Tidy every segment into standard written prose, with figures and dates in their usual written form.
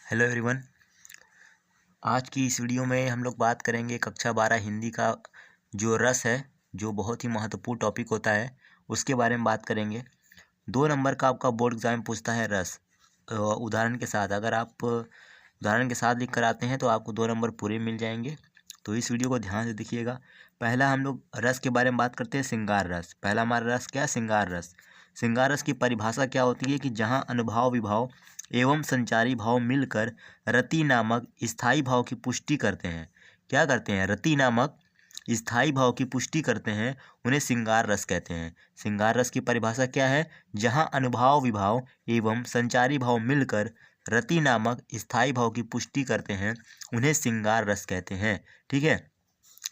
Hello everyone. आज की इस वीडियो में हम लोग बात करेंगे कक्षा 12 हिंदी का जो रस है, जो बहुत ही महत्वपूर्ण टॉपिक होता है, उसके बारे में बात करेंगे। 2 नंबर का आपका बोर्ड एग्जाम में पूछता है रस। उदाहरण के साथ अगर आप उदाहरण के साथ लिख कर आते हैं तो आपको 2 नंबर पूरे मिल जाएंगे। तो इस वीडियो को ध्यान से देखिएगा। पहला हम लोग रस के बारे में बात करते हैं, श्रृंगार रस। पहला हमारा रस क्या है? श्रृंगार रस। श्रृंगार रस की परिभाषा क्या होती है कि जहाँ अनुभाव विभाव एवं संचारी भाव मिलकर रति नामक स्थायी भाव की पुष्टि करते हैं। क्या करते हैं? रति नामक स्थायी भाव की पुष्टि करते हैं, उन्हें श्रृंगार रस कहते हैं। श्रृंगार रस की परिभाषा क्या है? जहाँ अनुभाव विभाव एवं संचारी भाव मिलकर रति नामक स्थायी भाव की पुष्टि करते हैं, उन्हें श्रृंगार रस कहते हैं। ठीक है।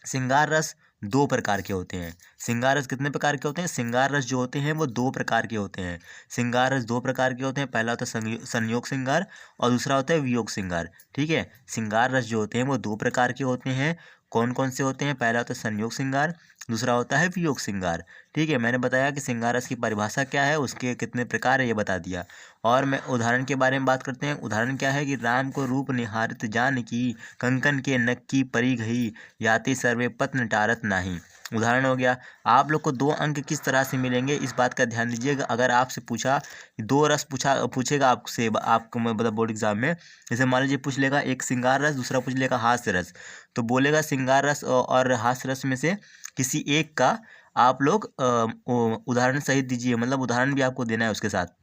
श्रृंगार रस 2 प्रकार के होते हैं। श्रृंगार रस कितने प्रकार के होते हैं? श्रृंगार रस जो होते हैं वो 2 प्रकार के होते हैं। श्रृंगार रस 2 प्रकार के होते हैं। पहला होता है संयोग श्रृंगार और दूसरा होता है वियोग श्रृंगार। ठीक है। श्रृंगार रस जो होते हैं वो 2 प्रकार के होते हैं। कौन कौन से होते हैं? पहला होता है संयोग श्रृंगार, दूसरा होता है वियोग श्रृंगार। ठीक है। मैंने बताया कि श्रृंगार रस की परिभाषा क्या है, उसके कितने प्रकार है ये बता दिया। और मैं उदाहरण के बारे में बात करते हैं। उदाहरण क्या है कि राम को रूप निहारित जानकी, कंकन के नक्की परी घई, याति सर्वे पत्न टारत नाही। उदाहरण हो गया। आप लोग को 2 अंक किस तरह से मिलेंगे इस बात का ध्यान दीजिएगा। अगर आपसे पूछा 2 रस पूछेगा आपसे, आपको मतलब बोर्ड एग्जाम में, जैसे मान लीजिए पूछ लेगा एक श्रृंगार रस, दूसरा पूछ लेगा हास्य रस, तो बोलेगा श्रृंगार रस और हास्य रस में से किसी एक का आप लोग उदाहरण सहित दीजिए। मतलब उदाहरण भी आपको देना है उसके साथ।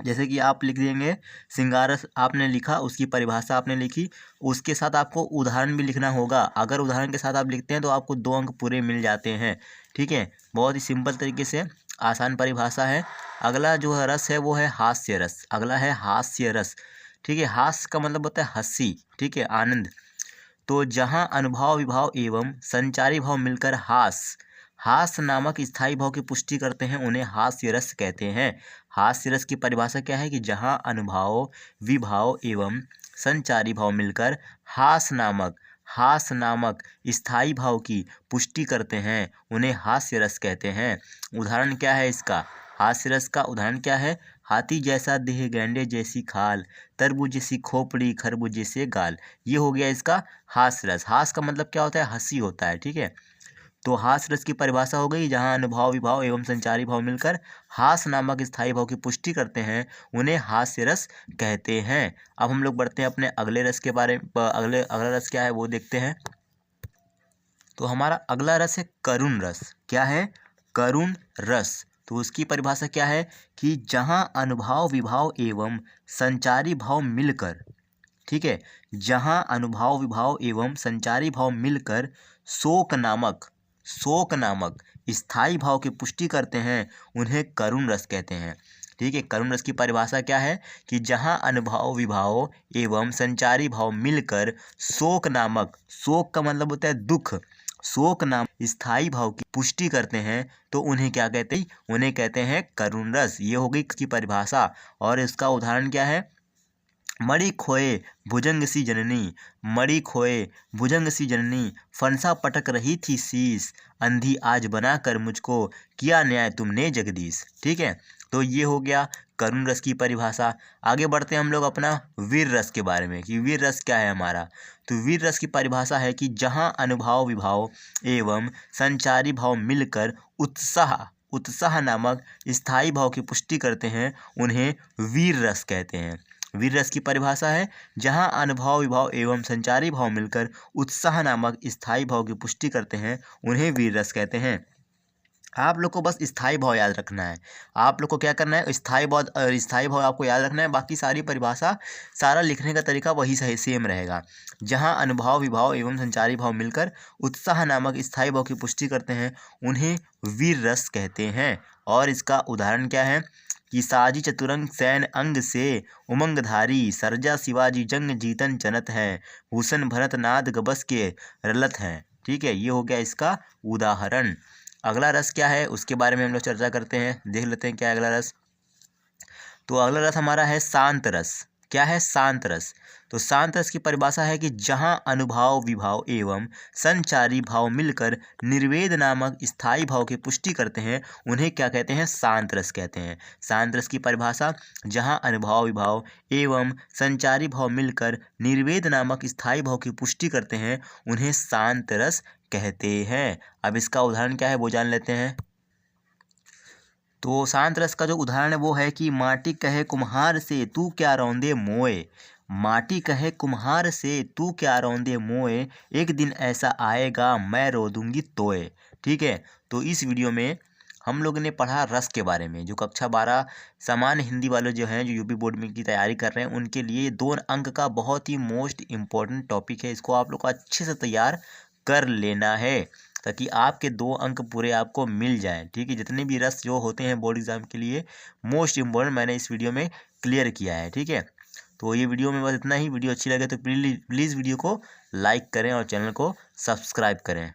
जैसे कि आप लिख देंगे श्रृंगार रस, आपने लिखा, उसकी परिभाषा आपने लिखी, उसके साथ आपको उदाहरण भी लिखना होगा। अगर उदाहरण के साथ आप लिखते हैं तो आपको 2 अंक पूरे मिल जाते हैं। ठीक है। बहुत ही सिंपल तरीके से आसान परिभाषा है। अगला जो है रस है वो है हास्य रस। अगला है हास्य रस। ठीक है। हास्य का मतलब होता है हंसी। ठीक है, आनंद। तो जहाँ अनुभाव विभाव एवं संचारी भाव मिलकर हास्य नामक स्थायी भाव की पुष्टि करते हैं, उन्हें हास्य रस कहते हैं। हास्य रस की परिभाषा क्या है कि जहाँ अनुभाव विभाव एवं संचारी भाव मिलकर हास नामक स्थायी भाव की पुष्टि करते हैं, उन्हें हास्य रस कहते हैं। उदाहरण क्या है इसका? हास्य रस का उदाहरण क्या है? हाथी जैसा देह, गैंडे जैसी खाल, तरबूज जैसी खोपड़ी, खरबूज जैसे गाल। ये हो गया इसका हास्य रस। हास का मतलब क्या होता है? हंसी होता है। ठीक है। तो हास रस की परिभाषा हो गई, जहाँ अनुभाव विभाव एवं संचारी भाव मिलकर हास नामक स्थायी भाव की पुष्टि करते हैं, उन्हें हास्य रस कहते हैं। अब हम लोग बढ़ते हैं अपने अगले रस के बारे में। अगला रस क्या है वो देखते हैं। तो हमारा अगला रस है करुण रस। क्या है? करुण रस। तो उसकी परिभाषा क्या है कि जहाँ अनुभाव विभाव एवं संचारी भाव मिलकर, ठीक है, जहाँ अनुभाव विभाव एवं संचारी भाव मिलकर शोक नामक स्थायी भाव की पुष्टि करते हैं, उन्हें करुण रस कहते हैं। ठीक है। करुण रस की परिभाषा क्या है कि जहाँ अनुभाव विभाव एवं संचारी भाव मिलकर शोक का मतलब होता है दुख, शोक नाम स्थायी भाव की पुष्टि करते हैं, तो उन्हें क्या कहते हैं? उन्हें कहते हैं करुण रस। ये हो गई इसकी परिभाषा। और इसका उदाहरण क्या है? मणि खोए भुजंग सी जननी, मणि खोए भुजंग सी जननी, फंसा पटक रही थी शीस, अंधी आज बनाकर मुझको, किया न्याय तुमने जगदीश। ठीक है। तो ये हो गया करुण रस की परिभाषा। आगे बढ़ते हैं हम लोग अपना वीर रस के बारे में कि वीर रस क्या है हमारा। तो वीर रस की परिभाषा है कि जहाँ अनुभाव विभाव एवं संचारी भाव मिलकर उत्साह नामक स्थायी भाव की पुष्टि करते हैं, उन्हें वीर रस कहते हैं। वीर रस की परिभाषा है जहाँ अनुभाव विभाव एवं संचारी भाव मिलकर उत्साह नामक स्थायी भाव की पुष्टि करते हैं, उन्हें वीर रस कहते हैं। आप लोग को बस स्थायी भाव याद रखना है। आप लोग को क्या करना है? स्थायी भाव आपको याद रखना है। बाकी सारी परिभाषा, सारा लिखने का तरीका वही सही सेम रहेगा। जहाँ अनुभाव विभाव एवं संचारी भाव मिलकर उत्साह नामक स्थायी भाव की पुष्टि करते हैं, उन्हें वीर रस कहते हैं। और इसका उदाहरण क्या है कि साजी चतुरंग सैन अंग से उमंगधारी, सरजा शिवाजी जंग जीतन चनत है, भूषण भरत नाद गबस के रलत हैं। ठीक है। ये हो गया इसका उदाहरण। अगला रस क्या है उसके बारे में हम लोग चर्चा करते हैं। देख लेते हैं क्या है अगला रस। तो अगला रस हमारा है शांत रस। क्या है? शांत रस। तो शांत रस की परिभाषा है कि जहाँ अनुभाव विभाव एवं संचारी भाव मिलकर निर्वेद नामक स्थायी भाव की पुष्टि करते हैं, उन्हें क्या कहते हैं? शांत रस कहते हैं। शांत रस की परिभाषा, जहाँ अनुभाव विभाव एवं संचारी भाव मिलकर निर्वेद नामक स्थायी भाव की पुष्टि करते हैं, उन्हें शांत रस कहते हैं। अब इसका उदाहरण क्या है वो जान लेते हैं। तो शांत रस का जो उदाहरण है वो है कि माटी कहे कुम्हार से तू क्या रौंदे मोए। माटी कहे कुम्हार से तू क्या रौंदे मोए, एक दिन ऐसा आएगा मैं रो दूंगी तोए। ठीक है, तो इस वीडियो में हम लोग ने पढ़ा रस के बारे में। जो कक्षा 12 सामान्य हिंदी वाले जो हैं, जो यूपी बोर्ड में की तैयारी कर रहे हैं, उनके लिए 2 अंक का बहुत ही मोस्ट इम्पोर्टेंट टॉपिक है। इसको आप लोग को अच्छे से तैयार कर लेना है ताकि आपके 2 अंक पूरे आपको मिल जाएं। ठीक है, जितने भी रस जो होते हैं बोर्ड एग्जाम के लिए मोस्ट इम्पोर्टेंट मैंने इस वीडियो में क्लियर किया है। ठीक है, तो ये वीडियो में बस इतना ही। वीडियो अच्छी लगे तो प्लीज़ वीडियो को लाइक करें और चैनल को सब्सक्राइब करें।